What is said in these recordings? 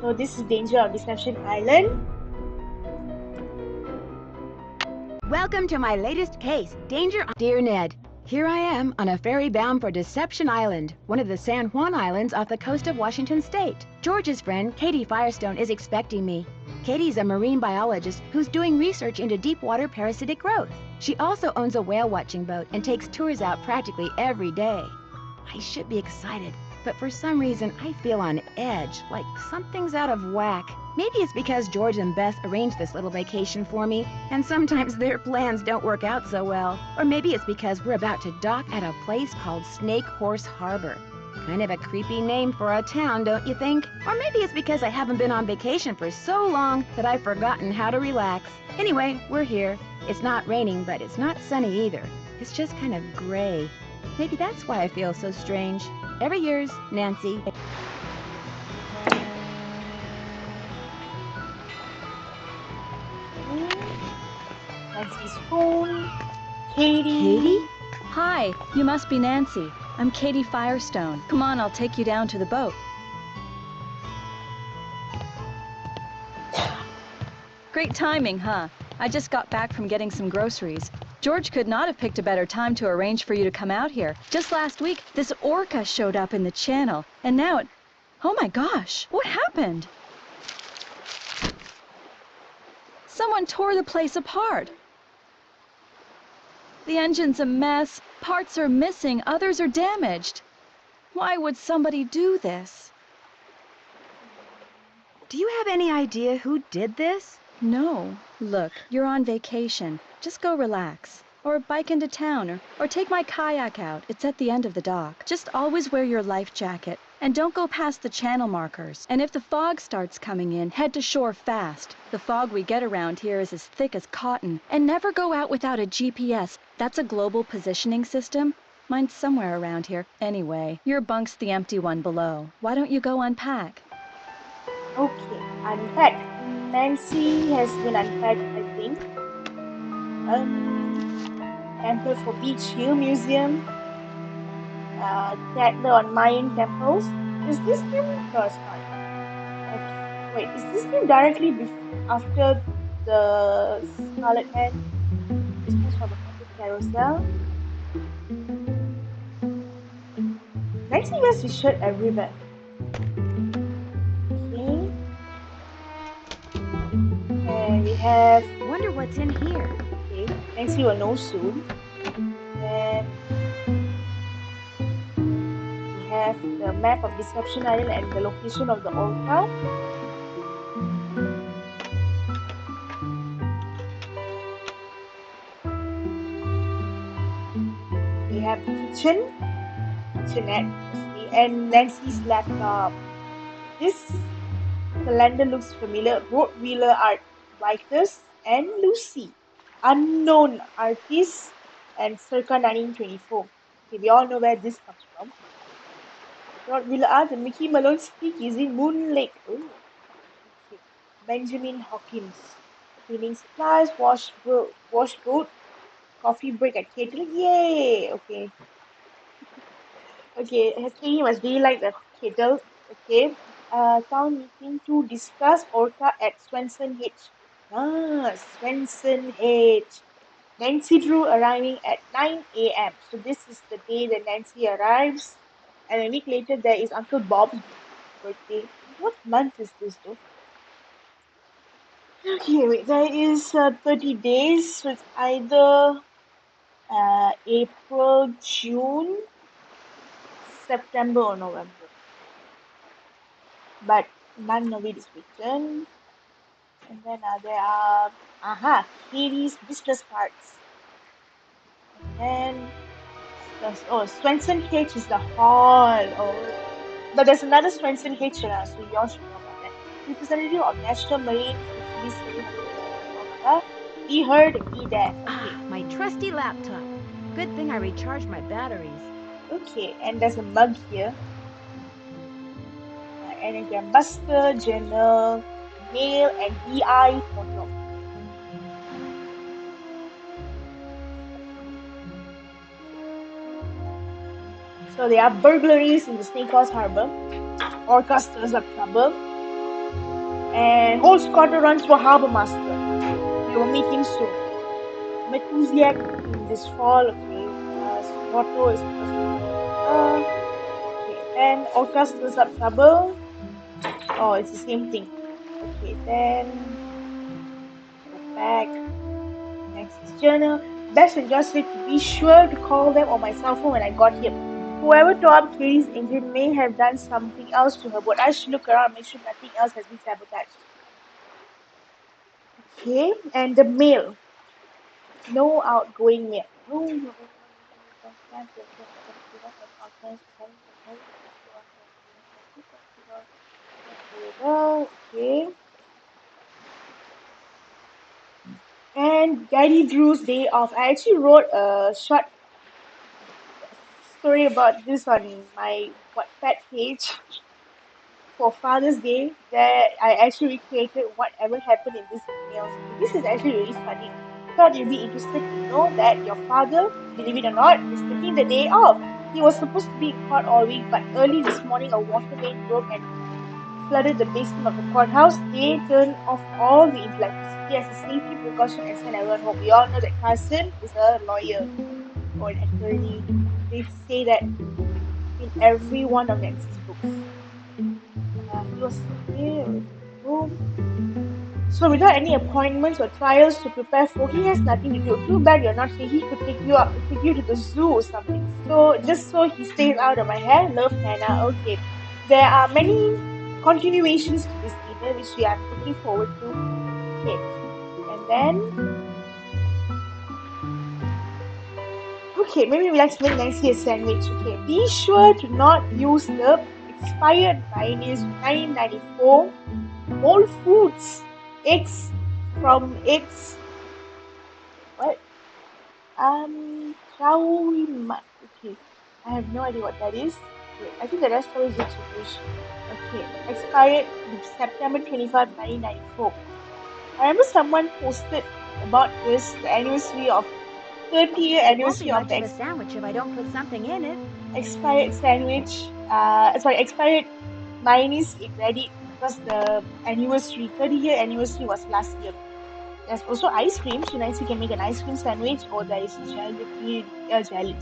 So this is Danger on Deception Island. Welcome to my latest case, Danger. Dear Ned, here I am on a ferry bound for Deception Island, one of the San Juan Islands off the coast of Washington State. George's friend, Katie Firestone, is expecting me. Katie's a marine biologist who's doing research into deep water parasitic growth. She also owns a whale watching boat and takes tours out practically every day. I should be excited, but for some reason I feel on edge, like something's out of whack. Maybe it's because George and Beth arranged this little vacation for me, and sometimes their plans don't work out so well. Or maybe it's because we're about to dock at a place called Snake Horse Harbor. Kind of a creepy name for a town, don't you think? Or maybe it's because I haven't been on vacation for so long that I've forgotten how to relax. Anyway, we're here. It's not raining, but it's not sunny either. It's just kind of gray. Maybe that's why I feel so strange. Ever yours, Nancy. Nancy's phone. Katie. Katie? Hi, you must be Nancy. I'm Katie Firestone. Come on, I'll take you down to the boat. Great timing, huh? I just got back from getting some groceries. George could not have picked a better time to arrange for you to come out here. Just last week, this orca showed up in the channel, and now it... Oh my gosh, what happened? Someone tore the place apart. The engine's a mess, parts are missing, others are damaged. Why would somebody do this? Do you have any idea who did this? No. Look, you're on vacation. Just go relax. Or bike into town, or take my kayak out. It's at the end of the dock. Just always wear your life jacket. And don't go past the channel markers. And if the fog starts coming in, head to shore fast. The fog we get around here is as thick as cotton. And never go out without a GPS. That's a global positioning system. Mine's somewhere around here. Anyway, your bunk's the empty one below. Why don't you go unpack? Okay, unpacked. Nancy has been unpacked, I think. Temple for Beach Hill Museum. Tatler on Mayan temples. Is this game? No, it's not. Wait, is this game directly after the Scarlet Hand? Christmas for the Pocket Carousel. Nancy wears his shirt everywhere. Okay. And we have... Wonder what's in here. Okay, Nancy will know soon. And we have the map of Deception Island and the location of the orca. We have the kitchenette, and Nancy's laptop. This calendar looks familiar. Rottweiler art, Vitus and Lucy, unknown artists, and circa 1924. Okay, we all know where this comes from. Rottweiler art and Mickey Malone's Speakeasy, Moon Lake. Ooh. Okay. Benjamin Hawkins, cleaning supplies, wash boat, coffee break at Kettle. Yay! Okay. Okay, Katie must really like the kettle. Okay. Town meeting to discuss orca at Swenson H. Swenson H. Nancy Drew arriving at 9 a.m. So this is the day that Nancy arrives. And a week later, there is Uncle Bob's birthday. What month is this, though? Okay, wait. There is 30 days. So it's either April, June, September, or November. But none of it is written. And then there are Katie's business cards. And then Swenson H is the hall. But there's another Swenson H, so you all should know about that. Representative of National Marine Fisheries Service. Be heard, be there. Okay. My trusty laptop. Good thing I recharged my batteries. Okay, and there's a mug here. Anagram Buster, Journal, Mail, and DI photo. So there are burglaries in the Snake Horse Harbor. Orca stirs up trouble. And whole squadron runs for Harbor Master. We will meet him soon. Matusiak in this fall. Okay. Swatto is supposed to be. Okay. Then Orca fills up trouble. Oh, it's the same thing. Okay. Then go back. Next is journal. Best and just said to be sure to call them on my cell phone when I got here. Whoever tore up Katie's engine may have done something else to her, but I should look around and make sure nothing else has been sabotaged. Okay, and the mail. No outgoing mail. Okay. And Daddy Drew's day off. I actually wrote a short story about this on my Wattpad page for Father's Day that I actually recreated whatever happened in this email. So this is actually really funny. Thought you'd be interested to know that your father, believe it or not, is taking the day off. He was supposed to be in court all week, but early this morning a water main broke and flooded the basement of the courthouse. They turned off all the electricity as a safety precaution and sent everyone home. We all know that Carson is a lawyer or an attorney. They say that in every one of Nancy's books. He was here. Boom. So without any appointments or trials to prepare for, he has nothing to do. Too bad you're not here. He could take you to the zoo or something. So just so he stays out of my hair. Love, Hannah. Okay. There are many continuations to this email which we are looking forward to. Okay. And then okay, maybe let's make Nancy a sandwich. Okay. Be sure to not use the expired mayonnaise 1994 Whole Foods eggs from eggs. What? Shawi Okay, I have no idea what that is. Okay, I think the rest of it is English. Okay, expired September 25, 1994. I remember someone posted about this, the anniversary of 30th It won't be anniversary of much the of a sandwich if I don't put something in it. expired sandwich. Expired mayonnaise ready because the anniversary, 30-year anniversary was last year. There's also ice cream, so Nancy can make an ice cream sandwich, or there is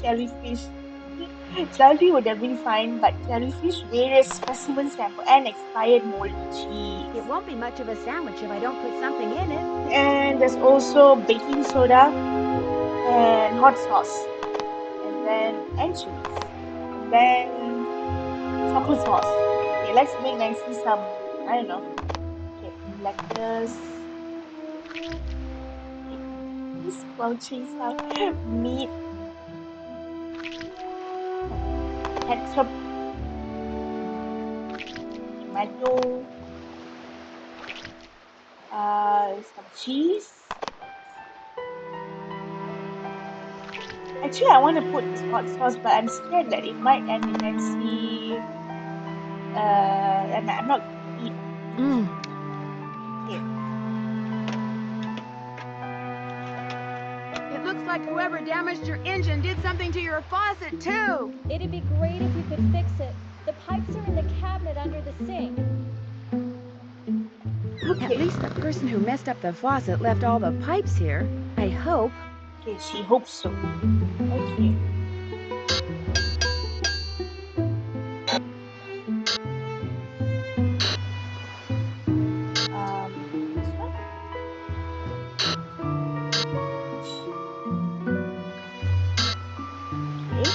jellyfish. Jelly would have been fine, but jellyfish, various specimen sample, and expired moldy cheese. It won't be much of a sandwich if I don't put something in it. And there's also baking soda and hot sauce, and then anchovies, and then chocolate sauce. Okay, let's make Nancy some, I don't know, okay, lettuce, squelching some meat, ketchup, tomato, some cheese. Actually, I want to put this hot sauce, but I'm scared that it might end in Nancy. And I'm not gonna eat. Okay. It looks like whoever damaged your engine did something to your faucet, too. It'd be great if you could fix it. The pipes are in the cabinet under the sink. Okay. At least the person who messed up the faucet left all the pipes here. I hope. Okay, she hopes so. Okay. This one. Okay.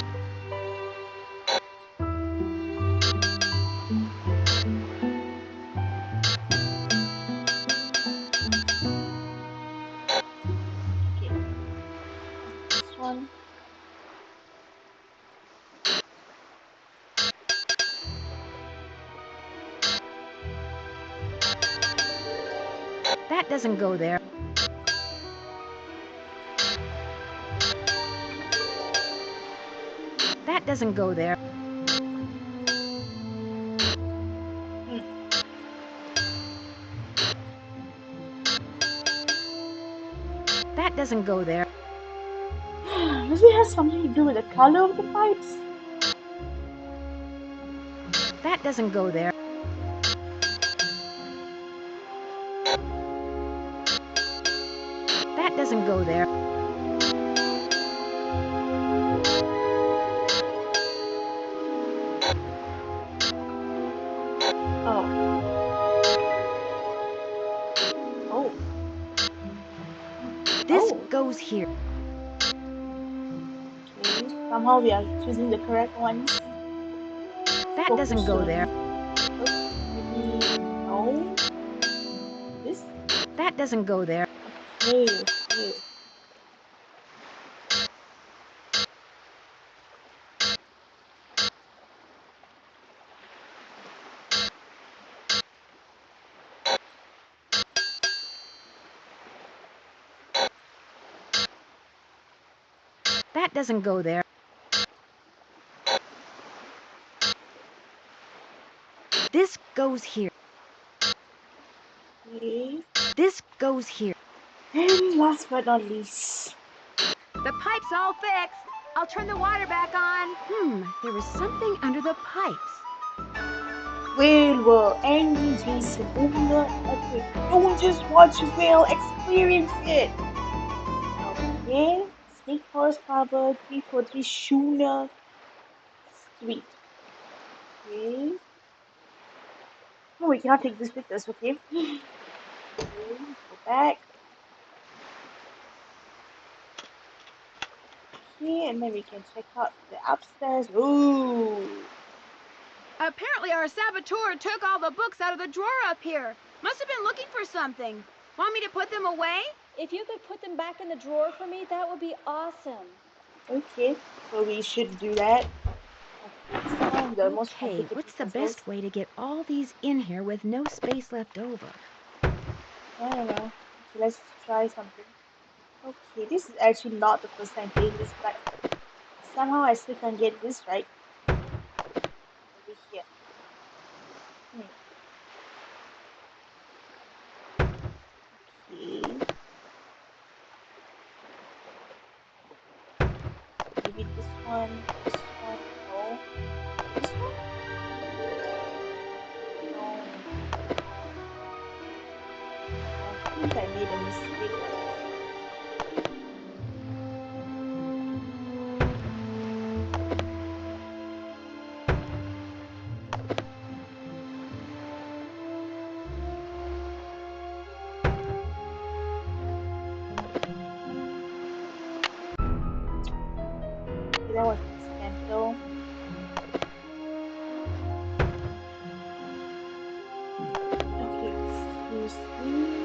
Okay. This one. That doesn't go there. That doesn't go there. That doesn't go there. Does it have something to do with the color of the pipes? That doesn't go there. doesn't go there. Oh. Oh. This Oh. goes here. Okay. Somehow we are choosing the correct ones. That doesn't Focus go there. on. Maybe no. This. That doesn't go there. Okay. Okay. That doesn't go there. This goes here. Okay. This goes here. And last but not least. The pipe's all fixed. I'll turn the water back on. There was something under the pipes. Whale World, Angry Jason, Oomla Epic. Don't just watch Whale, experience it! Okay, Snake Forest Harbor, 343 Schooner Street. Okay. No, we cannot take this with us, okay? Okay, go back. Okay, and then we can check out the upstairs. Ooh! Apparently our saboteur took all the books out of the drawer up here. Must have been looking for something. Want me to put them away? If you could put them back in the drawer for me, that would be awesome. Okay, so we should do that. Okay, this time the most Okay, complicated what's the puzzles. best way to get all these in here with no space left over? I don't know. Okay, let's try something. Okay, this is actually not the first time playing this, but somehow I still can't get this right. Over here. Okay. Maybe this one, no. This one? No. I think I made a mistake. Okay, that was accidental. Okay, seriously.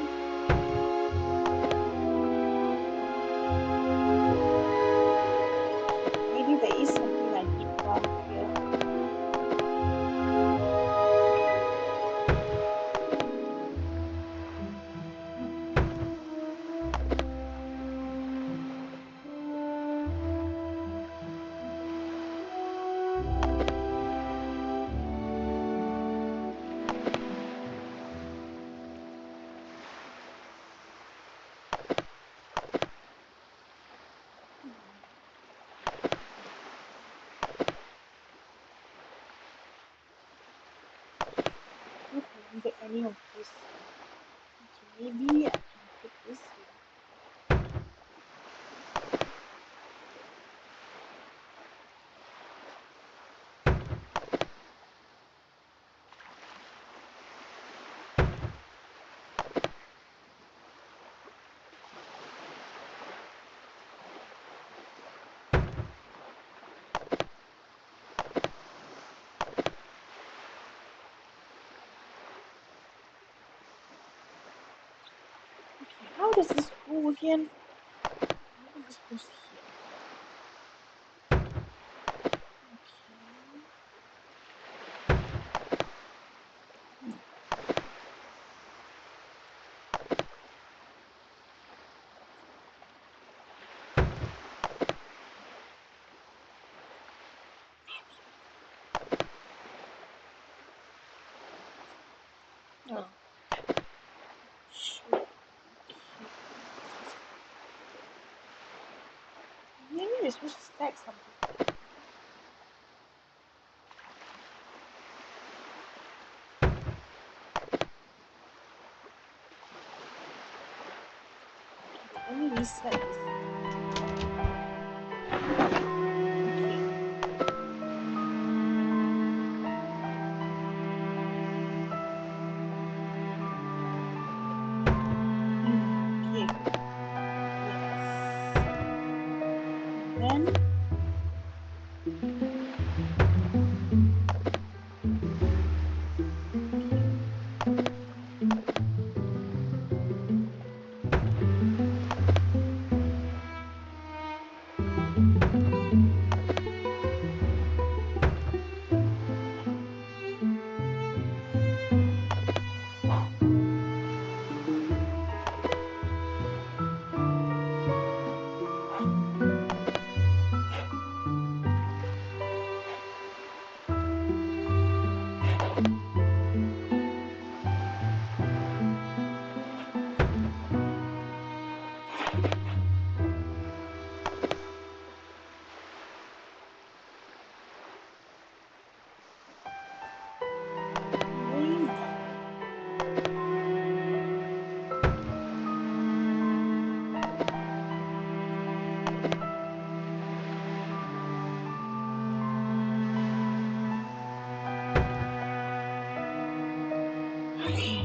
Maybe there is something I did wrong here. I don't remember any of this. Okay, maybe I can put this here. Okay, how does this go again? Maybe this goes here. Okay. Oh, shoot. Okay. Maybe we're supposed to stack something. Let me reset this. Okay. Okay. Yes. Then going down. Okay.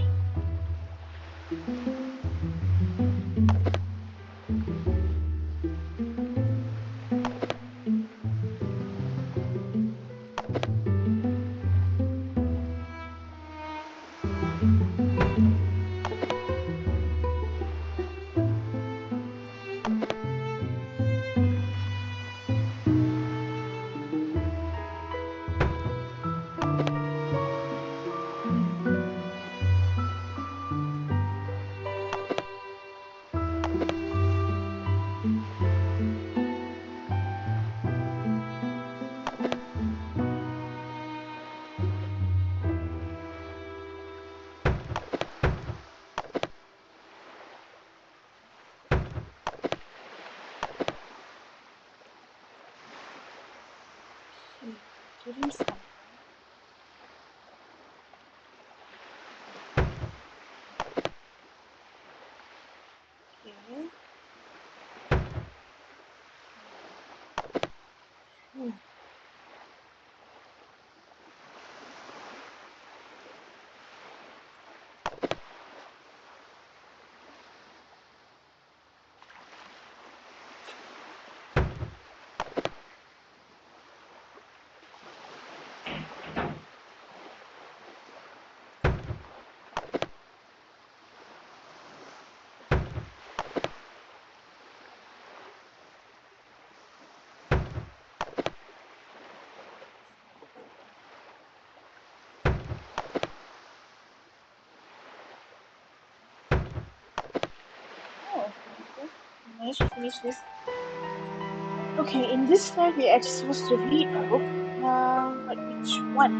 Give him something. Okay. Hmm. Oh, okay. Managed to finish this. Okay, in this time we're actually supposed to read a book. But which one?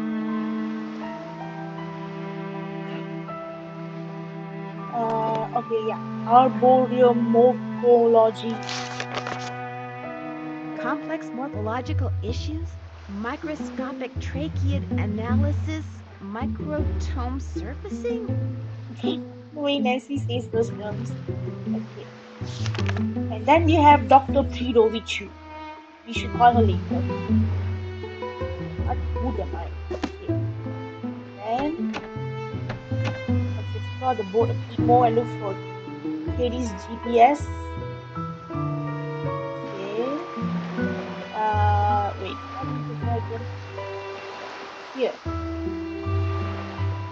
Okay, yeah. Arboreomorphology. Complex morphological issues, microscopic tracheid analysis, microtome surfacing? The way Nancy says those terms. Okay. And then we have Dr. Pridovichu. We should call her later. What? Who am I? Okay. Then let's explore the boat a bit more and look for Katie's GPS. Okay. Wait. How do we go there again? Here.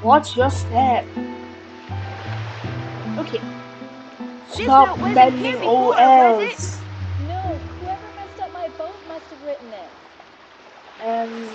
Watch your step. Okay. This Stop note wasn't here meddling before, was it? OLs. No, whoever messed up my boat must have written it.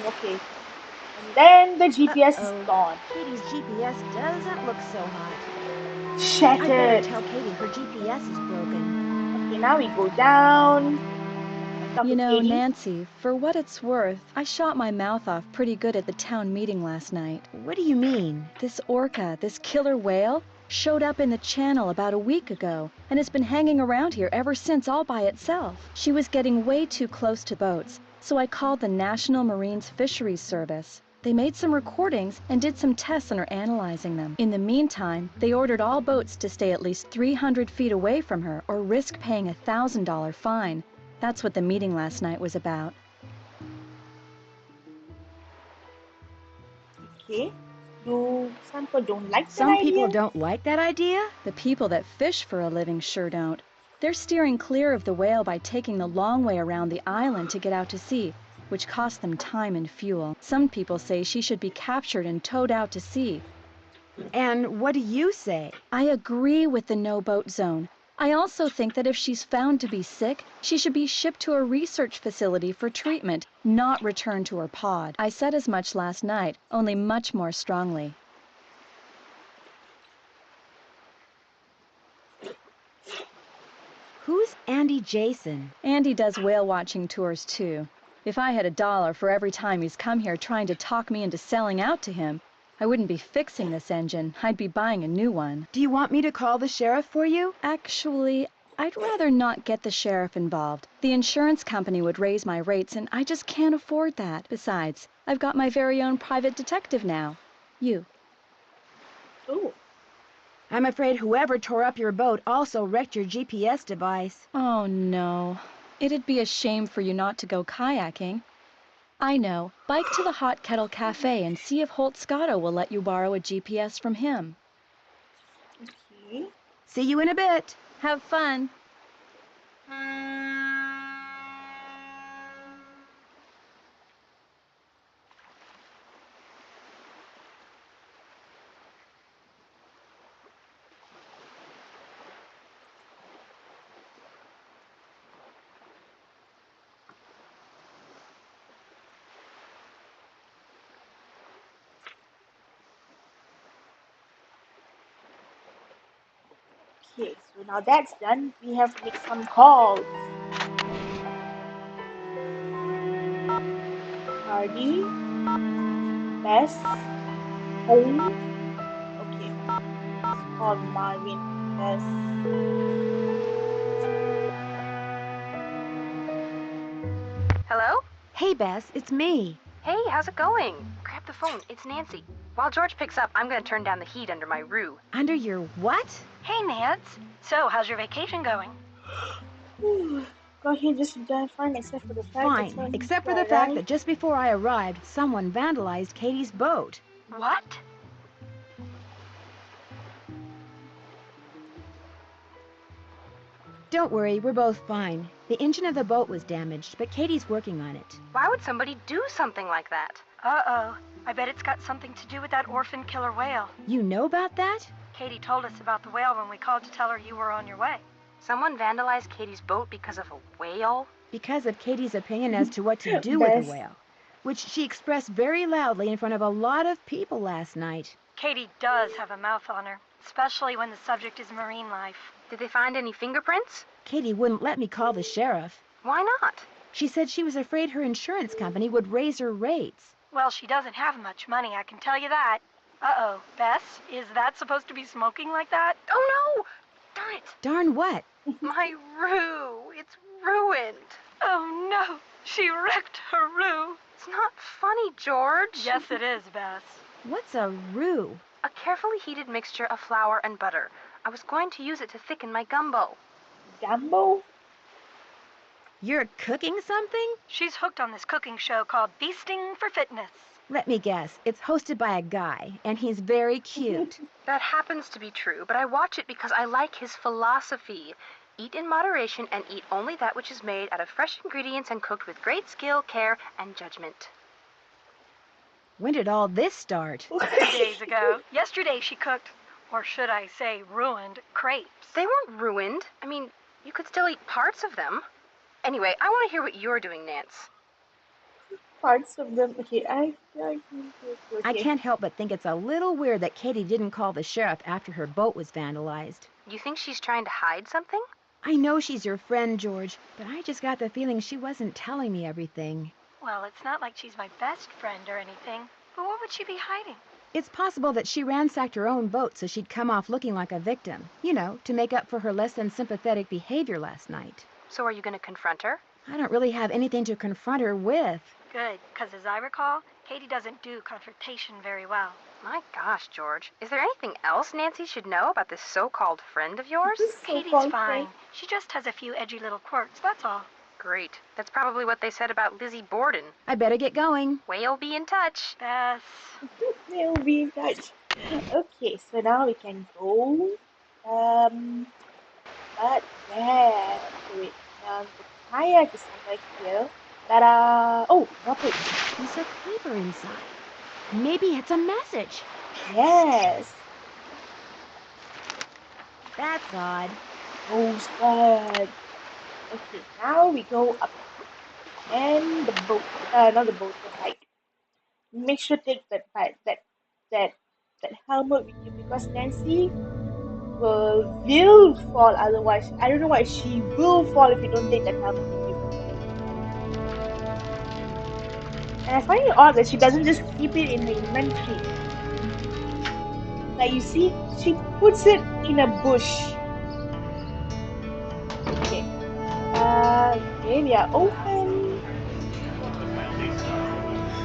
Okay. And then the GPS is Uh-oh. gone. Katie's GPS doesn't look so hot. I'd better Shattered. tell Katie her GPS is broken. Okay, now we go down and talk You to know, Katie. Nancy, for what it's worth, I shot my mouth off pretty good at the town meeting last night. What do you mean? This orca, this killer whale, showed up in the channel about a week ago and has been hanging around here ever since all by itself. She was getting way too close to boats, so I called the National Marines Fisheries Service. They made some recordings and did some tests and are analyzing them. In the meantime, they ordered all boats to stay at least 300 feet away from her or risk paying a $1,000 fine. That's what the meeting last night was about. Okay. Do some people don't like that Some people idea? don't like that idea? The people that fish for a living sure don't. They're steering clear of the whale by taking the long way around the island to get out to sea, which costs them time and fuel. Some people say she should be captured and towed out to sea. And what do you say? I agree with the no-boat zone. I also think that if she's found to be sick, she should be shipped to a research facility for treatment, not returned to her pod. I said as much last night, only much more strongly. Who's Andy Jason? Andy does whale watching tours too. If I had $1 for every time he's come here trying to talk me into selling out to him, I wouldn't be fixing this engine. I'd be buying a new one. Do you want me to call the sheriff for you? Actually, I'd rather not get the sheriff involved. The insurance company would raise my rates, and I just can't afford that. Besides, I've got my very own private detective now. You. Oh. I'm afraid whoever tore up your boat also wrecked your GPS device. Oh, no. It'd be a shame for you not to go kayaking. I know. Bike to the Hot Kettle Cafe and see if Holt Scotto will let you borrow a GPS from him. Okay. See you in a bit. Have fun. Okay, so now that's done, we have to make some calls. Hardy, Bess, Holmes. Okay, let's call Marvin. Bess. Hello? Hey, Bess, it's me. Hey, how's it going? Grab the phone. It's Nancy. While George picks up, I'm gonna turn down the heat under my roo. Under your what? Hey, Nance. So, how's your vacation going? Got here just in time, fine, except for the fact that Fine, except for the fact that just before I arrived, someone vandalized Katie's boat. What? Don't worry, we're both fine. The engine of the boat was damaged, but Katie's working on it. Why would somebody do something like that? Uh-oh. I bet it's got something to do with that orphan killer whale. You know about that? Katie told us about the whale when we called to tell her you were on your way. Someone vandalized Katie's boat because of a whale? Because of Katie's opinion as to what to do with Bess. the whale, which she expressed very loudly in front of a lot of people last night. Katie does have a mouth on her, especially when the subject is marine life. Did they find any fingerprints? Katie wouldn't let me call the sheriff. Why not? She said she was afraid her insurance company would raise her rates. Well, she doesn't have much money, I can tell you that. Uh-oh, Bess, is that supposed to be smoking like that? Oh no! Darn it! Darn what? My roo! It's ruined! Oh no, she wrecked her roo. It's not funny, George. Yes, it is, Bess. What's a roux? A carefully heated mixture of flour and butter. I was going to use it to thicken my gumbo. Gumbo? You're cooking something? She's hooked on this cooking show called Beasting for Fitness. Let me guess. It's hosted by a guy, and he's very cute. That happens to be true, but I watch it because I like his philosophy. Eat in moderation and eat only that which is made out of fresh ingredients and cooked with great skill, care, and judgment. When did all this start? 2 days ago. Yesterday she cooked, or should I say ruined, crepes. They weren't ruined. I mean, you could still eat parts of them. Anyway, I want to hear what you're doing, Nance. Parts of them. Okay, okay. I can't help but think it's a little weird that Katie didn't call the sheriff after her boat was vandalized. You think she's trying to hide something? I know she's your friend, George, but I just got the feeling she wasn't telling me everything. Well, it's not like she's my best friend or anything, but what would she be hiding? It's possible that she ransacked her own boat so she'd come off looking like a victim. You know, to make up for her less than sympathetic behavior last night. So are you going to confront her? I don't really have anything to confront her with. Good, because as I recall, Katie doesn't do confrontation very well. My gosh, George. Is there anything else Nancy should know about this so-called friend of yours? This Katie's so-called fine. friend. She just has a few edgy little quirks, that's all. Great. That's probably what they said about Lizzie Borden. I better get going. Whale be in touch. Bess. They'll be in touch. Okay, so now we can go. But where? Wait, now the kayak is somewhere here. Ta-da! Oh, got it. Piece of paper inside. Maybe it's a message. Yes. That's odd. Postcard. Okay, now we go up. And the boat, not the boat, the bike. Make sure to take that helmet with you because Nancy will fall otherwise. I don't know why she will fall if you don't take that helmet with you. And I find it odd that she doesn't just keep it in her inventory. Like you see, she puts it in a bush. Okay. Okay, we are open.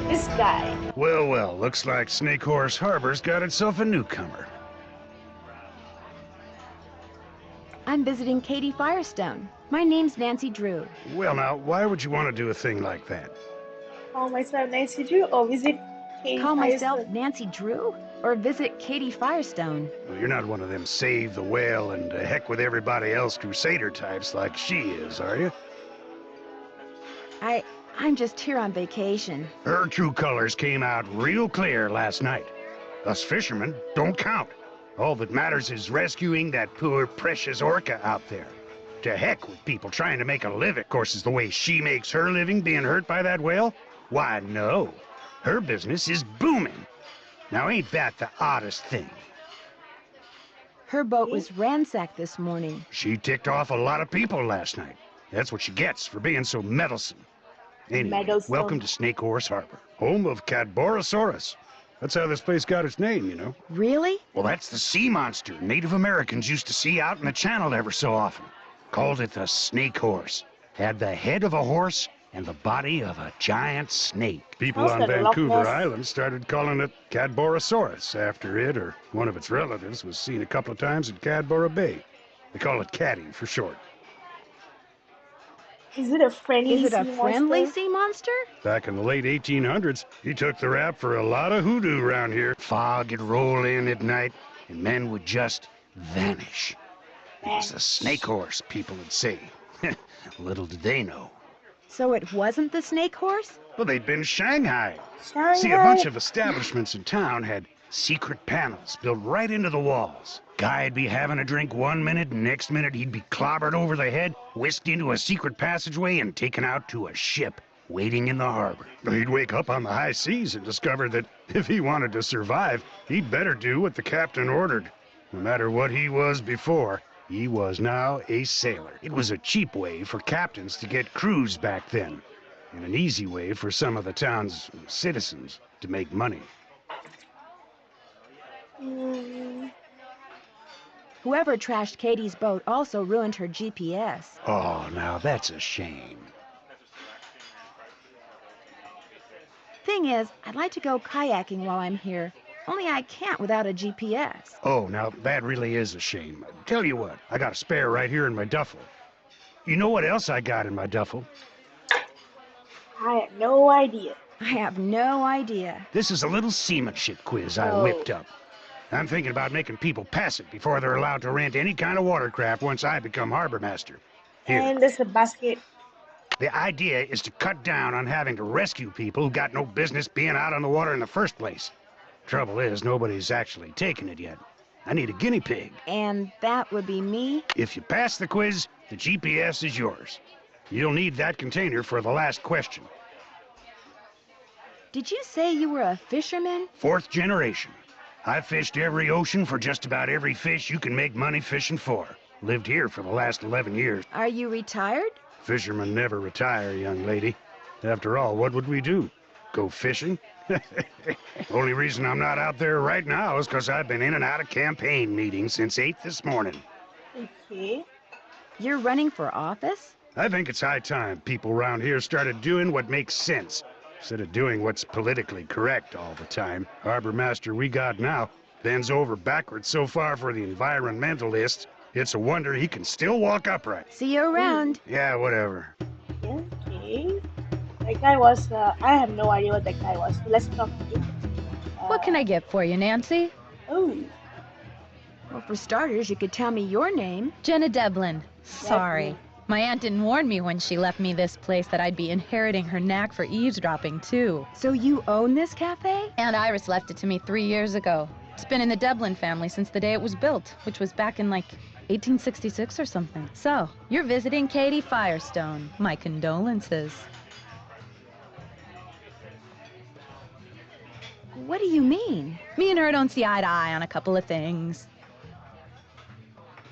This guy. Well, well, looks like Snake Horse Harbor's got itself a newcomer. I'm visiting Katie Firestone. My name's Nancy Drew. Well, now, why would you want to do a thing like that? Call myself Nancy Drew or visit Katie Call myself Firestone? Nancy Drew? Or visit Katie Firestone? Well, you're not one of them save the whale and heck with everybody else crusader types like she is, are you? I'm just here on vacation. Her true colors came out real clear last night. Us fishermen don't count. All that matters is rescuing that poor, precious orca out there. To heck with people trying to make a living. Of course, is the way she makes her living being hurt by that whale? Why, no. Her business is booming. Now, ain't that the oddest thing? Her boat was ransacked this morning. She ticked off a lot of people last night. That's what she gets for being so meddlesome. Anyway, Meddlesome. welcome to Snake Horse Harbor, home of Cadborosaurus. That's how this place got its name, you know. Really? Well, that's the sea monster Native Americans used to see out in the channel ever so often. Called it the Snake Horse. Had the head of a horse and the body of a giant snake. People Sounds on like a Loch Vancouver Ness. Island started calling it Cadborosaurus after it or one of its relatives was seen a couple of times at Cadbora Bay. They call it Caddy for short. Is it a friendly Is it a sea friendly monster? sea monster? Back in the late 1800s, he took the rap for a lot of hoodoo around here. Fog would roll in at night, and men would just vanish. It was the snake horse, people would say. Little did they know. So it wasn't the snake horse? Well, they'd been shanghaied. Shanghai. See, a bunch of establishments in town had secret panels built right into the walls. Guy'd be having a drink one minute, and next minute he'd be clobbered over the head, whisked into a secret passageway, and taken out to a ship waiting in the harbor. He'd wake up on the high seas and discover that if he wanted to survive, he'd better do what the captain ordered. No matter what he was before, he was now a sailor. It was a cheap way for captains to get crews back then, and an easy way for some of the town's citizens to make money. Mm, Whoever trashed Katie's boat also ruined her GPS. Oh, now that's a shame. Thing is, I'd like to go kayaking while I'm here. Only I can't without a GPS. Oh, now that really is a shame. Tell you what, I got a spare right here in my duffel. You know what else I got in my duffel? I have no idea. I have no idea. This is a little seamanship quiz I Oh. whipped up. I'm thinking about making people pass it before they're allowed to rent any kind of watercraft once I become harbor master. Here, And there's a basket. the idea is to cut down on having to rescue people who got no business being out on the water in the first place. Trouble is, nobody's actually taken it yet. I need a guinea pig. And that would be me? If you pass the quiz, the GPS is yours. You'll need that container for the last question. Did you say you were a fisherman? 4th generation. I've fished every ocean for just about every fish you can make money fishing for. Lived here for the last 11 years. Are you retired? Fishermen never retire, young lady. After all, what would we do? Go fishing? Only reason I'm not out there right now is because I've been in and out of campaign meetings since 8 this morning. Okay. You're running for office? I think it's high time people around here started doing what makes sense. Instead of doing what's politically correct all the time, harbor master we got now bends over backwards so far for the environmentalists, it's a wonder he can still walk upright. See you around. Yeah, whatever. Okay. That guy was, I have no idea what that guy was. So let's talk to him. What can I get for you, Nancy? Oh, Well, for starters, you could tell me your name. Jenna Devlin. Sorry. Devlin. My aunt didn't warn me when she left me this place that I'd be inheriting her knack for eavesdropping, too. So you own this cafe? Aunt Iris left it to me 3 years ago. It's been in the Devlin family since the day it was built, which was back in, 1866 or something. So, you're visiting Katie Firestone. My condolences. What do you mean? Me and her don't see eye to eye on a couple of things.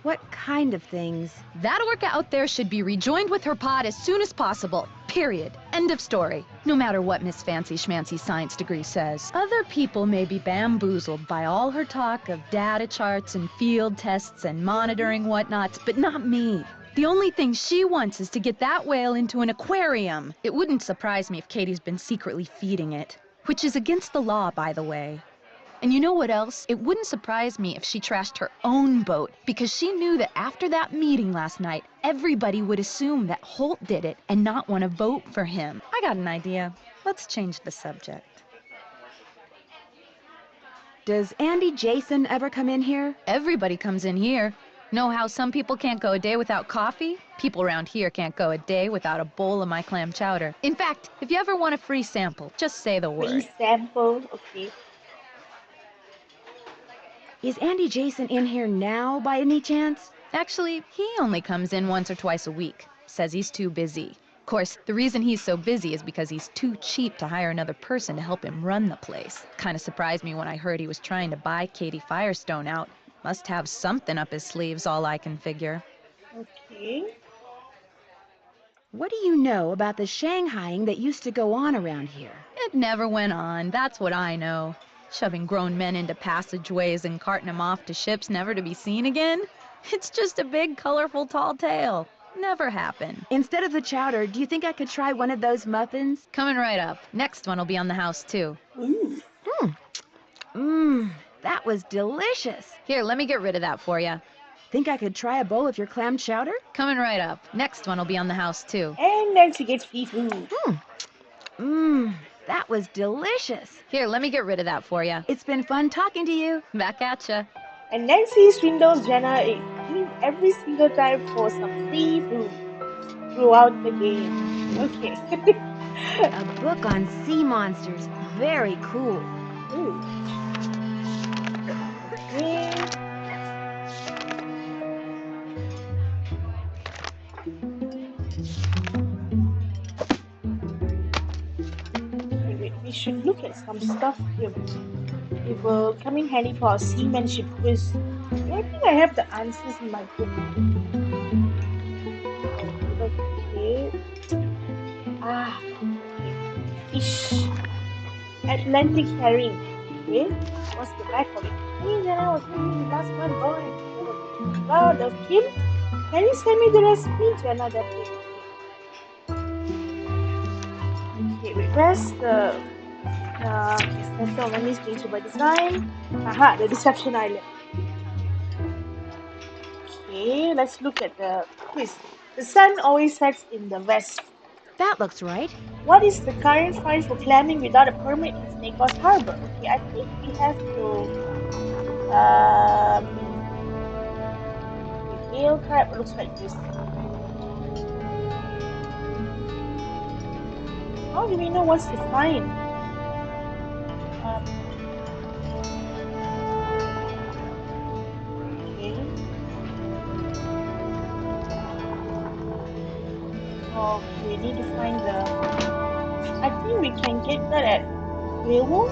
What kind of things? That orca out there should be rejoined with her pod as soon as possible. Period. End of story. No matter what Miss Fancy Schmancy's science degree says. Other people may be bamboozled by all her talk of data charts and field tests and monitoring whatnots, but not me. The only thing she wants is to get that whale into an aquarium. It wouldn't surprise me if Katie's been secretly feeding it. Which is against the law, by the way. And you know what else? It wouldn't surprise me if she trashed her own boat, because she knew that after that meeting last night, everybody would assume that Holt did it and not want to vote for him. I got an idea. Let's change the subject. Does Andy Jason ever come in here? Everybody comes in here. Know how some people can't go a day without coffee? People around here can't go a day without a bowl of my clam chowder. In fact, if you ever want a free sample, just say the word. free sample. Okay. Is Andy Jason in here now by any chance? Actually, he only comes in once or twice a week. Says he's too busy. Of course, the reason he's so busy is because he's too cheap to hire another person to help him run the place. Kind of surprised me when I heard he was trying to buy Katie Firestone out. Must have something up his sleeves, all I can figure. Okay. What do you know about the Shanghaiing that used to go on around here? It never went on, that's what I know. Shoving grown men into passageways and carting them off to ships never to be seen again? It's just a big, colorful, tall tale. Never happened. Instead of the chowder, do you think I could try one of those muffins? Coming right up. Next one will be on the house, too. Ooh. That was delicious. Here, let me get rid of that for you. Think I could try a bowl of your clam chowder? Coming right up. Next one will be on the house, too. And then she gets free food. That was delicious. Here, let me get rid of that for you. It's been fun talking to you. Back at ya. And Nancy swindles Jenna every single time for some free food throughout the game. Okay. A book on sea monsters. Very cool. Ooh. Okay. We should look at some stuff here. It will come in handy for our seamanship quiz. I think I have the answers in my book. Okay. Okay. Fish. Atlantic herring. Okay. What's the back of it? Hey, Jenna was the last one going. Wow, the Kim. Can you send me the recipe, Jenna? Okay, wait, where's the center of Wendy's page by design? Aha, the Deception Island. Okay, let's look at the quiz. The sun always sets in the west. That looks right. What is the current fine for clamming without a permit in Snake Coast Harbor? Okay, I think we have to. The Gale crab looks like this. How do we know what's the fine? Okay. Oh, we need to find the. I think we can get that at Railroad.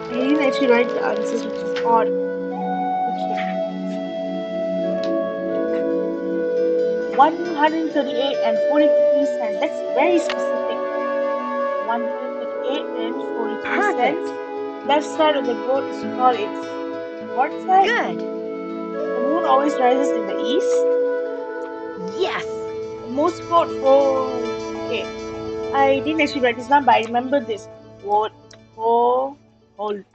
I didn't actually write the answers, which is odd. Okay. 138 and 43 cents. That's very specific. 138 and 43 Perfect. cents. Left side of the boat is called its port side. Good. The moon always rises in the east. Yes. Most quote for. Okay. I didn't actually write this down, but I remember this quote for Holt.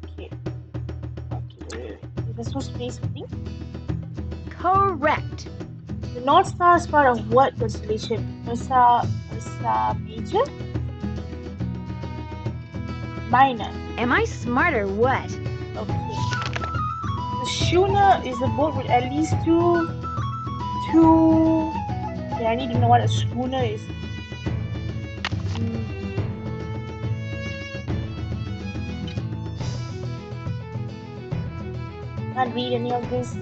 Okay. Okay. There's no space, I think. Correct. The North Star is part of what constellation? Ursa Major? Minor. Am I smart or what? Okay. The schooner is a boat with at least two. Okay, I need to know what a schooner is. Can't read any of this.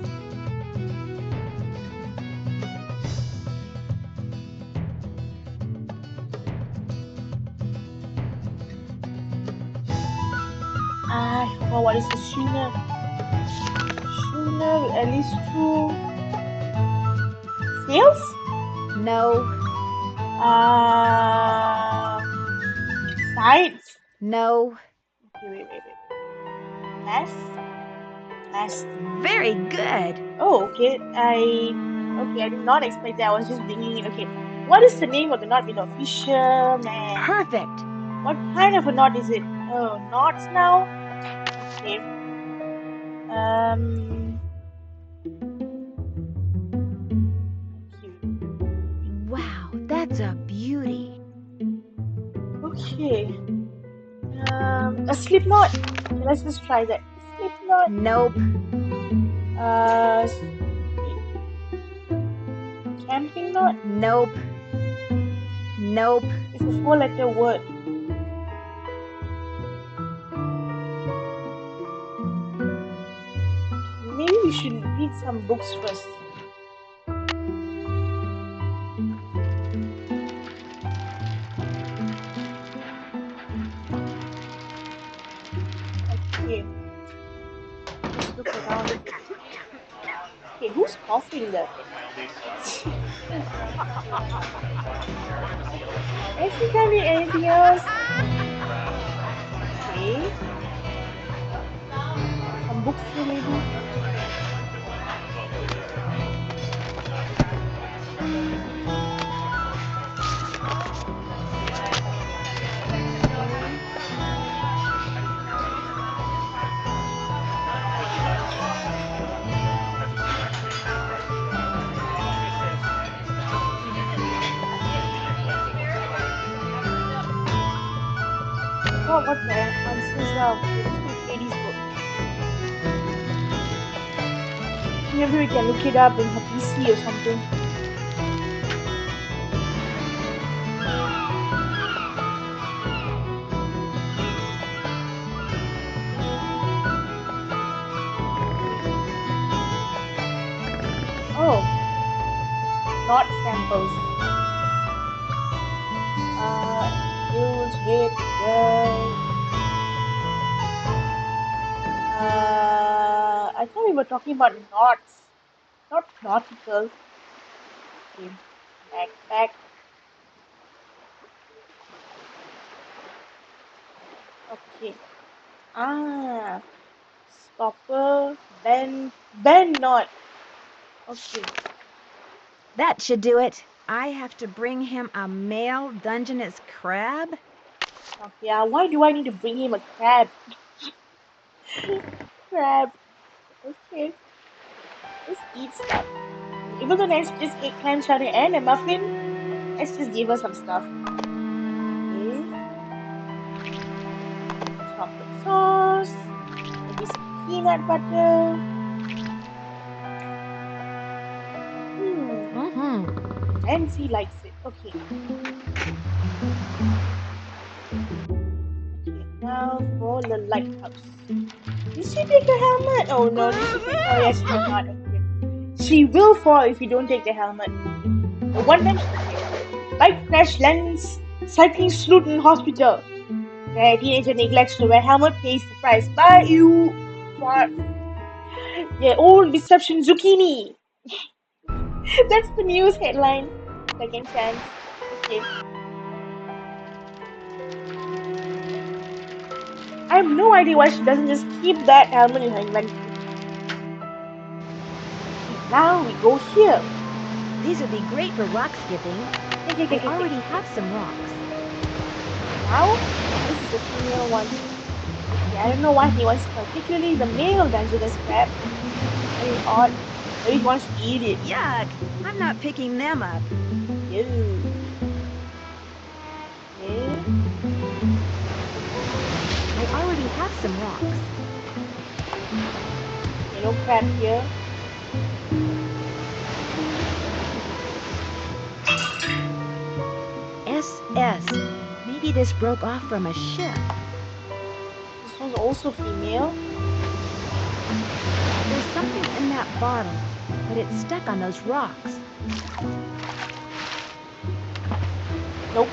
I forgot what is a schooner. Schooner with at least two sails? No. Sides? No. Okay, wait. Mast? Mast. Very good. Oh, okay. I did not expect that. I was just thinking it. Okay. What is the name of the knot below? Fisherman. Perfect. What kind of a knot is it? Oh, knots now? Okay. Wow, that's a beauty. Okay. A slip knot. Okay, let's just try that. Slip knot. Nope. Camping knot. Nope. Nope. It's a 4-letter word. Maybe we should read some books first. Okay. Let's look around. Okay, who's coughing there? Actually, can't read anything else. Okay. Some books here, maybe. What the answers are. Okay, let's go to Katie's book. Maybe we can look it up in her PC or something. Oh, not samples. Use hit I thought we were talking about knots, not nautical. Okay, back. Okay. Stopper, bend knot. Okay. That should do it. I have to bring him a male Dungeness crab? Okay, why do I need to bring him a crab? Crab. Okay. Let's eat stuff. Even though let's just eat clam chowder and a muffin, let's just give her some stuff. Okay. Chocolate sauce. Maybe some peanut butter. Nancy likes it. Okay. Now for the lighthouse. Did she take the helmet? Oh no, did she take? Oh yes, she did not. Okay. She will fall if you don't take the helmet. The one time bike crash lands cycling student in hospital. The teenager neglects to wear helmet, pays the price. Bye you. What? Yeah, old deception zucchini. That's the news headline. Second chance. Okay. I have no idea why she doesn't just keep that helmet in her inventory. Now we go here. These would be great for rock skipping. I already have some rocks. Now, this is the female one. Okay, I don't know why he wants particularly the male Dungeness crab. Very odd. Maybe he wants to eat it. Yuck! I'm not picking them up. Ew. Okay. I already have some rocks. Okay, no crab here. SS. Maybe this broke off from a ship. This one's also female. There's something in that bottle, but it's stuck on those rocks. Nope.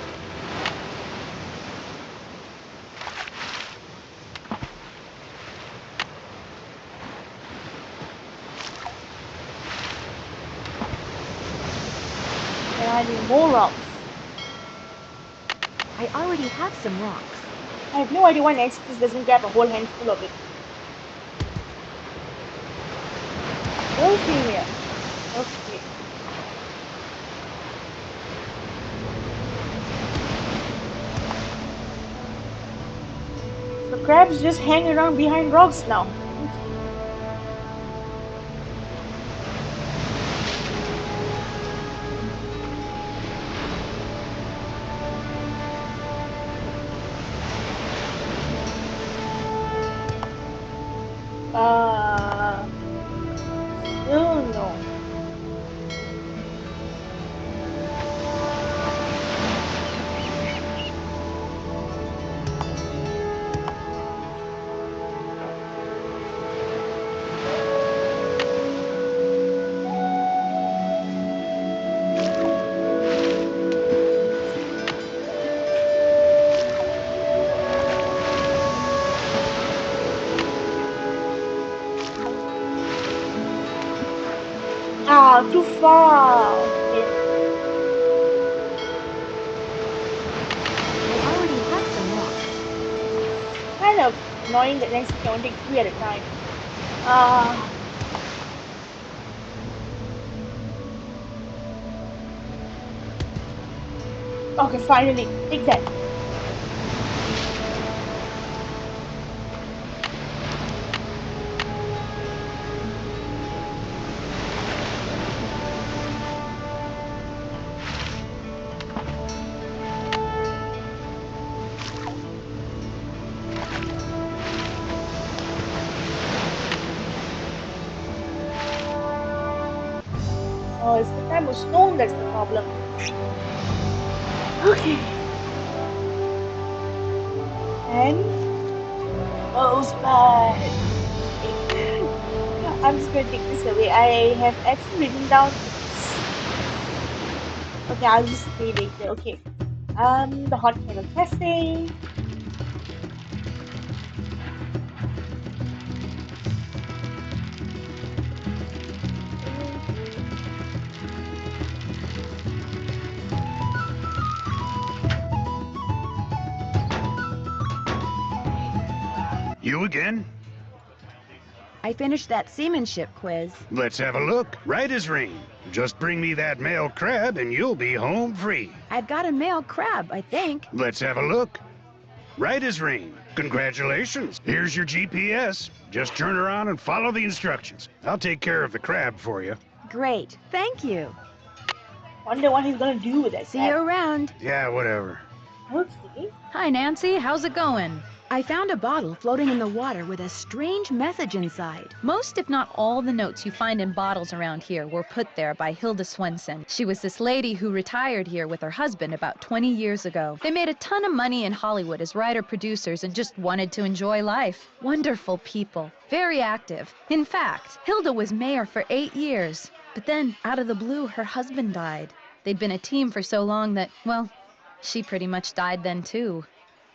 And I need more rocks. I already have some rocks. I have no idea why Nancy just doesn't grab a whole handful of it. No female. Okay. So crabs just hang around behind rocks now. Still no. Ah, too far. Okay. I already have some rocks. Kind of annoying that Nancy can only take 3 at a time. Ah. Okay, finally. Take that. Oh, it's the time of stone that's the problem. Okay. And Rosebud. I'm just gonna take this away. I have actually written down. Okay, I'll just say later. Okay. The Hot Kettle Cafe. You again? I finished that seamanship quiz. Let's have a look. Right as rain. Just bring me that male crab and you'll be home free. I've got a male crab, I think. Let's have a look. Right as rain. Congratulations. Here's your GPS. Just turn around and follow the instructions. I'll take care of the crab for you. Great. Thank you. Wonder what he's gonna do with that. See you around. Yeah, whatever. Okay. Hi, Nancy. How's it going? I found a bottle floating in the water with a strange message inside. Most, if not all, the notes you find in bottles around here were put there by Hilda Swenson. She was this lady who retired here with her husband about 20 years ago. They made a ton of money in Hollywood as writer-producers and just wanted to enjoy life. Wonderful people. Very active. In fact, Hilda was mayor for 8 years. But then, out of the blue, her husband died. They'd been a team for so long that, well, she pretty much died then too.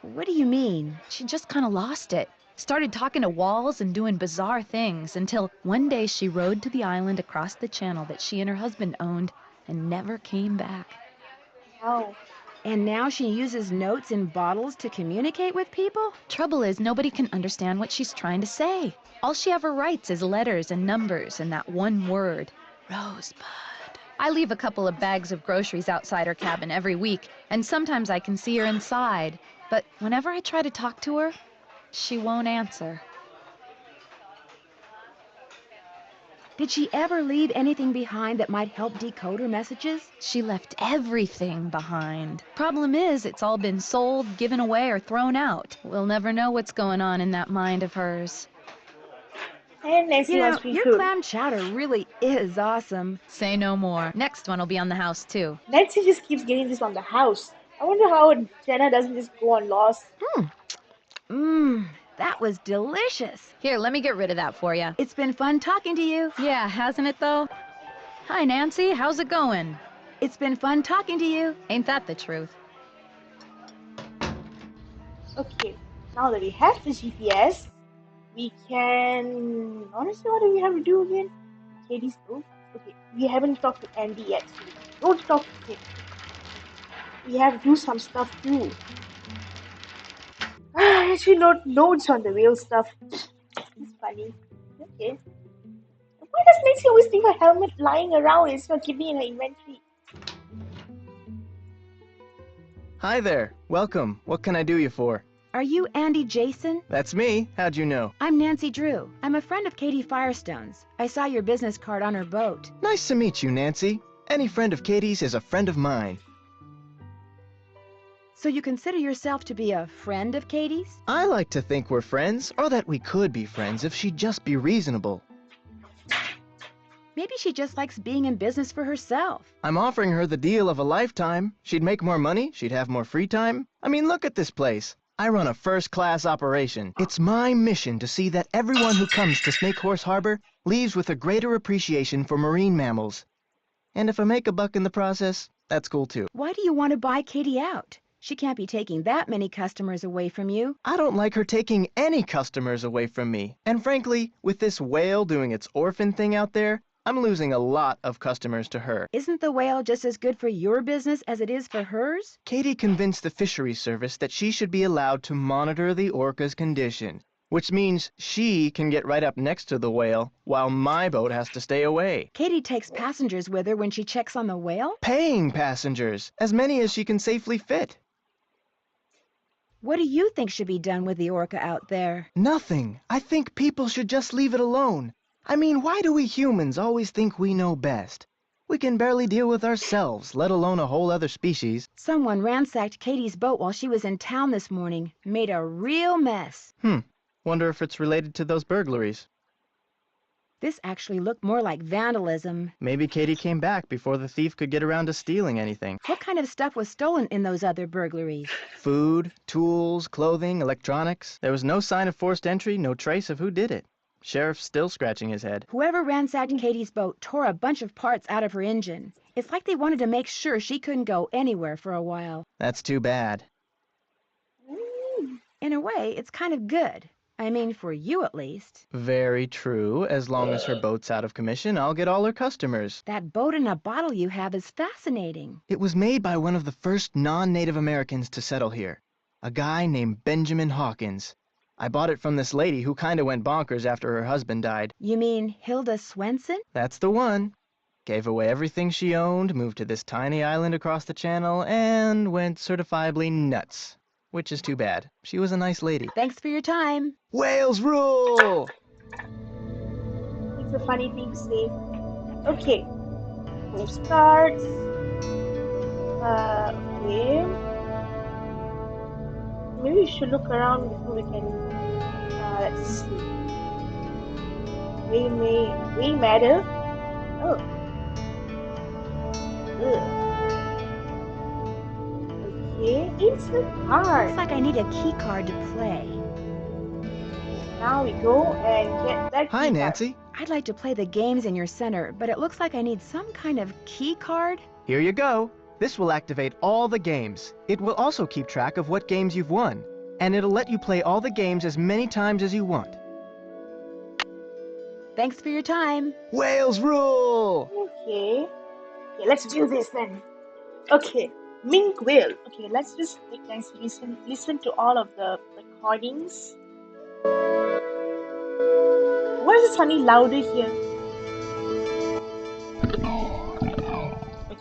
What do you mean? She just kind of lost it. Started talking to walls and doing bizarre things until one day she rode to the island across the channel that she and her husband owned and never came back. Wow. And now she uses notes in bottles to communicate with people? Trouble is, nobody can understand what she's trying to say. All she ever writes is letters and numbers and that one word, Rosebud. I leave a couple of bags of groceries outside her cabin every week, and sometimes I can see her inside. But whenever I try to talk to her, she won't answer. Did she ever leave anything behind that might help decode her messages? She left everything behind. Problem is, it's all been sold, given away, or thrown out. We'll never know what's going on in that mind of hers. And Nancy You know, wants free your food. clam chowder really is awesome. Say no more. Next one will be on the house, too. Nancy just keeps getting this on the house. I wonder how Jenna doesn't just go on Lost. That was delicious. Here, let me get rid of that for you. It's been fun talking to you. Yeah, hasn't it, though? Hi, Nancy. How's it going? It's been fun talking to you. Ain't that the truth? Okay, now that we have the GPS, we can... Honestly, what do we have to do again? Katie's group? Okay, we haven't talked to Andy yet, so we don't talk to him. We have to do some stuff too. Actually, notes on the real stuff. It's funny. Okay. Why does Nancy always leave her helmet lying around instead of keeping it in her inventory? Hi there. Welcome. What can I do you for? Are you Andy Jason? That's me. How'd you know? I'm Nancy Drew. I'm a friend of Katie Firestone's. I saw your business card on her boat. Nice to meet you, Nancy. Any friend of Katie's is a friend of mine. So you consider yourself to be a friend of Katie's? I like to think we're friends, or that we could be friends if she'd just be reasonable. Maybe she just likes being in business for herself. I'm offering her the deal of a lifetime. She'd make more money, she'd have more free time. I mean, look at this place. I run a first-class operation. It's my mission to see that everyone who comes to Snake Horse Harbor leaves with a greater appreciation for marine mammals. And if I make a buck in the process, that's cool too. Why do you want to buy Katie out? She can't be taking that many customers away from you. I don't like her taking any customers away from me. And frankly, with this whale doing its orphan thing out there, I'm losing a lot of customers to her. Isn't the whale just as good for your business as it is for hers? Katie convinced the fisheries service that she should be allowed to monitor the orca's condition, which means she can get right up next to the whale while my boat has to stay away. Katie takes passengers with her when she checks on the whale? Paying passengers, as many as she can safely fit. What do you think should be done with the orca out there? Nothing. I think people should just leave it alone. I mean, why do we humans always think we know best? We can barely deal with ourselves, let alone a whole other species. Someone ransacked Katie's boat while she was in town this morning. Made a real mess. Wonder if it's related to those burglaries. This actually looked more like vandalism. Maybe Katie came back before the thief could get around to stealing anything. What kind of stuff was stolen in those other burglaries? Food, tools, clothing, electronics. There was no sign of forced entry, no trace of who did it. Sheriff's still scratching his head. Whoever ransacked Katie's boat tore a bunch of parts out of her engine. It's like they wanted to make sure she couldn't go anywhere for a while. That's too bad. In a way, it's kind of good. I mean, for you at least. Very true. As long as her boat's out of commission, I'll get all her customers. That boat in a bottle you have is fascinating. It was made by one of the first non-Native Americans to settle here, a guy named Benjamin Hawkins. I bought it from this lady who kinda went bonkers after her husband died. You mean Hilda Swenson? That's the one. Gave away everything she owned, moved to this tiny island across the channel, and went certifiably nuts. Which is too bad. She was a nice lady. Thanks for your time. Whales rule! It's a funny thing to say. Okay. Wave starts. Okay. Maybe we should look around before we can. Let's see. Way matter. Oh. Ugh. Okay, instant card. Looks like I need a key card to play. Now we go and get that. Hi, key Nancy. I'd like to play the games in your center, but it looks like I need some kind of key card. Here you go. This will activate all the games. It will also keep track of what games you've won. And it'll let you play all the games as many times as you want. Thanks for your time. Whales rule! Okay, let's do this then. Okay, Mink Whale. Okay, let's just listen to all of the recordings. Why is it suddenly louder here?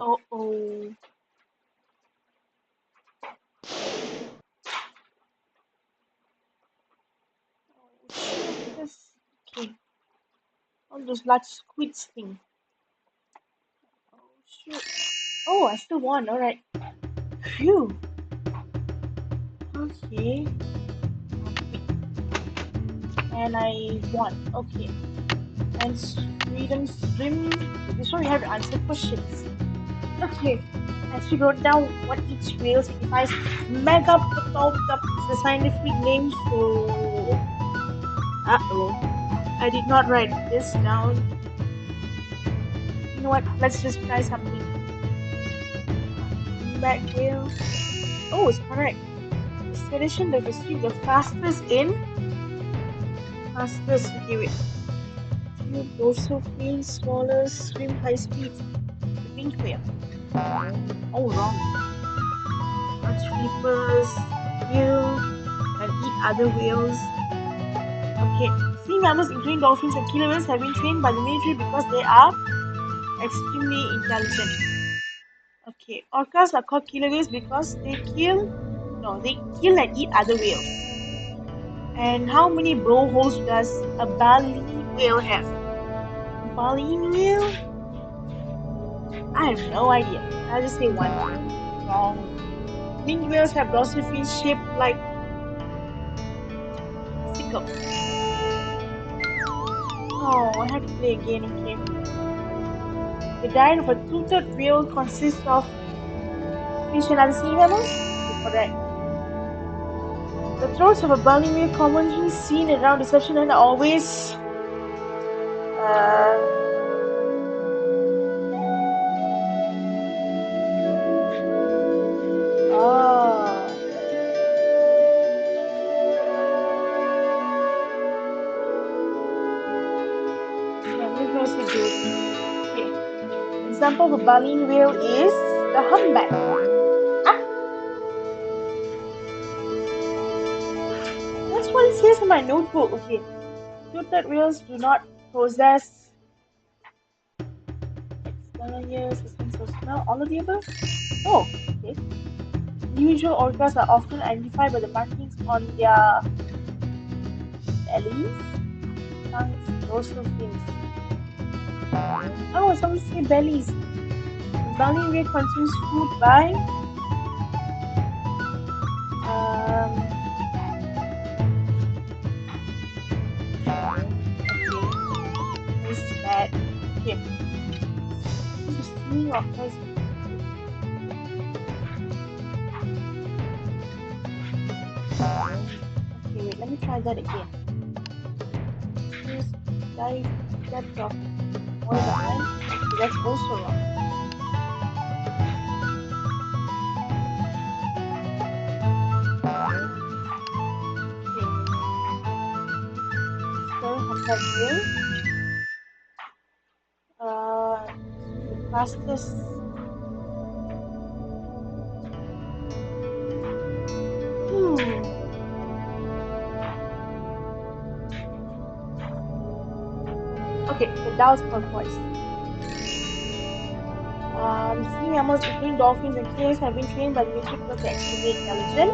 Oh. Shit, this. Okay. All those large squids thing. Oh, shoot. Oh, I still won. Alright. Phew. Okay. And I won. Okay. And freedom swim. This one we have to answer questions. Okay. As we wrote down what each whale signifies, Megapotoptop is the scientific name for. Uh-oh. I did not write this down. You know what? Let's just try something. Back whale. Oh, it's correct. Expedition that can swim the fastest in. Fastest. Okay, wait. Few dorsal fins, smaller, swim high speed. The pink whale. Oh, wrong. Large flippers, kill, and eat other whales. Okay. Sea mammals, including dolphins and killer whales, have been trained by the military because they are extremely intelligent. Okay. Orcas are called killer whales because they kill and eat other whales. And how many blowholes does a baleen whale have? Baleen whale? I have no idea. I'll just say one. Wrong. Winged whales have dorsal fins shaped like sickle. Oh, I have to play again, okay. The diet of a toothed whale consists of fish and other sea mammals? Okay, correct. The throats of a baleen whale commonly seen around Deception Island are always uh, oh. Yeah, I'm just gonna say good. Okay. Example of a baleen whale is the humpback. Ah, that's what it says in my notebook. Okay. Toothed whales do not possess external ears, a sense of smell, all of the above? Oh, okay. Individual orcas are often identified by the markings on their bellies, tongues, dorsal fins. Oh, someone say bellies. The baleen whale consumes food by okay. This is bad. Okay. This is seeing orcas. Okay, wait, let me try that again. Choose dive depth of water line. Okay, that's also wrong. Humpback whale. The fastest. Okay, the Dow's turquoise. Sea mammals, including dolphins and killers, have been trained by the military because they're extremely intelligent.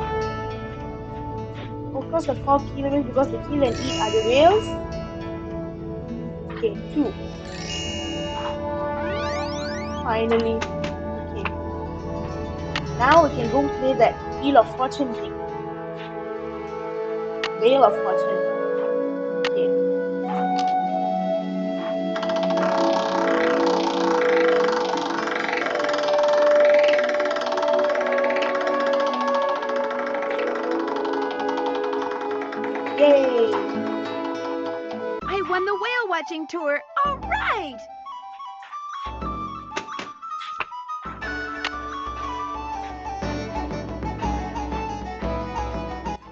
Orcas are called killer whales because they kill and eat other whales. Okay, 2. Finally. Okay. Now we can go play that Wheel of Fortune thing. Wheel of Fortune. Okay. Yay! I won the whale watching tour. All right!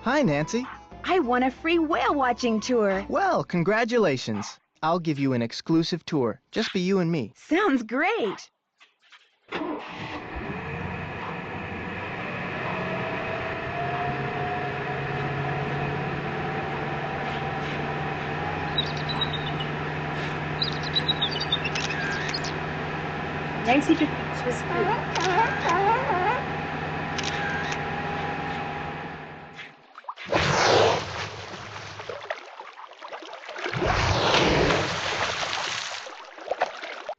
Hi, Nancy. I won a free whale watching tour. Well, congratulations. I'll give you an exclusive tour. Just be you and me. Sounds great. Nancy took which is good.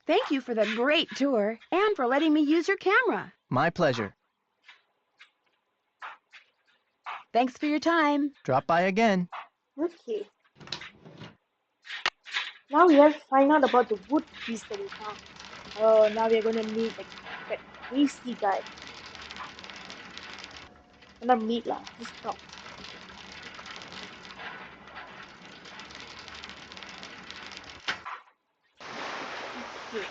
Thank you for the great tour and for letting me use your camera. My pleasure. Thanks for your time. Drop by again. Okay. Now we have to find out about the wood piece that we found. Oh, now we are gonna meet that crazy guy. Not meet lah, just talk. Okay.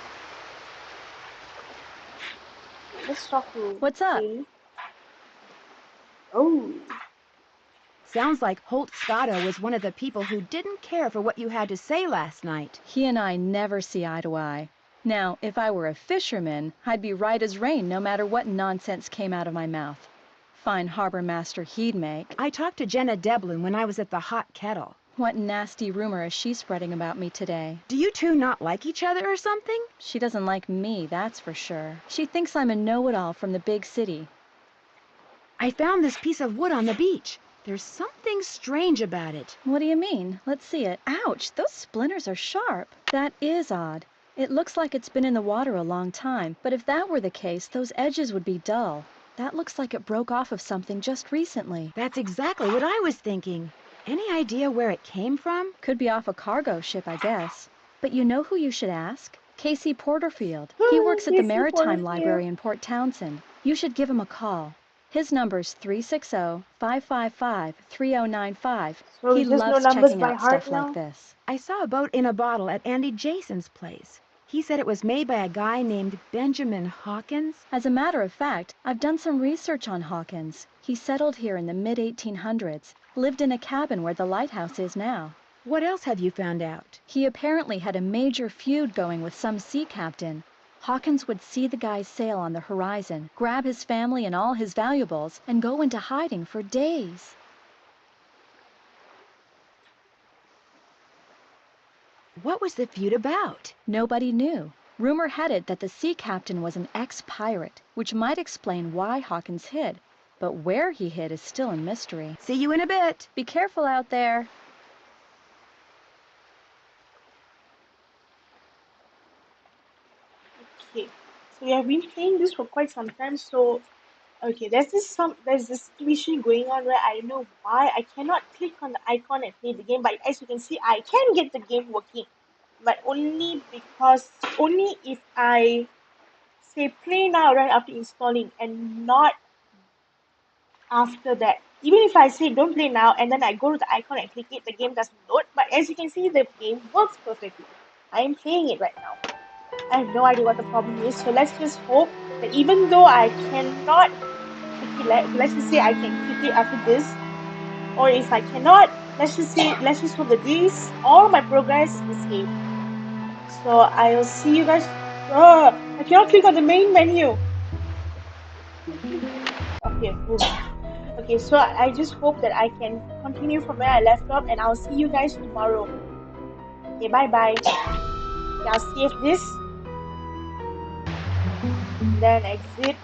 Let's talk to What's up? Kaylee. Oh, Sounds like Holt Scotto was one of the people who didn't care for what you had to say last night. He and I never see eye to eye. Now, if I were a fisherman, I'd be right as rain no matter what nonsense came out of my mouth. Fine harbor master he'd make. I talked to Jenna Devlin when I was at the Hot Kettle. What nasty rumor is she spreading about me today? Do you two not like each other or something? She doesn't like me, that's for sure. She thinks I'm a know-it-all from the big city. I found this piece of wood on the beach. There's something strange about it. What do you mean? Let's see it. Ouch, those splinters are sharp. That is odd. It looks like it's been in the water a long time, but if that were the case, those edges would be dull. That looks like it broke off of something just recently. That's exactly what I was thinking. Any idea where it came from? Could be off a cargo ship, I guess. But you know who you should ask? Casey Porterfield. He works at the Casey Maritime Porterfield. Library in Port Townsend. You should give him a call. His number's 360-555-3095. so He we just know loves numbers checking by out heart stuff now? like this. I saw a boat in a bottle at Andy Jason's place. He said it was made by a guy named Benjamin Hawkins. As a matter of fact, I've done some research on Hawkins. He settled here in the mid-1800s, lived in a cabin where the lighthouse is now. What else have you found out? He apparently had a major feud going with some sea captain. Hawkins would see the guy's sail on the horizon, grab his family and all his valuables, and go into hiding for days. What was the feud about? Nobody knew. Rumor had it that the sea captain was an ex-pirate, which might explain why Hawkins hid. But where he hid is still a mystery. See you in a bit. Be careful out there. Okay, so we have been playing this for quite some time. So, okay, there's this situation going on where I don't know why I cannot click on the icon and play the game. But as you can see, I can get the game working, but only if I say play now right after installing and not after that. Even if I say don't play now and then I go to the icon and click it, the game doesn't load. But as you can see, the game works perfectly. I am playing it right now. I have no idea what the problem is, so let's just hope that even though I cannot click it, let's just say I can click it after this, or if I cannot, let's just hope that all my progress is saved. So I'll see you guys. I cannot click on the main menu. Okay, cool. Okay, so I just hope that I can continue from where I left off, and I'll see you guys tomorrow. Okay, bye bye. Okay, I'll save this. Then exit.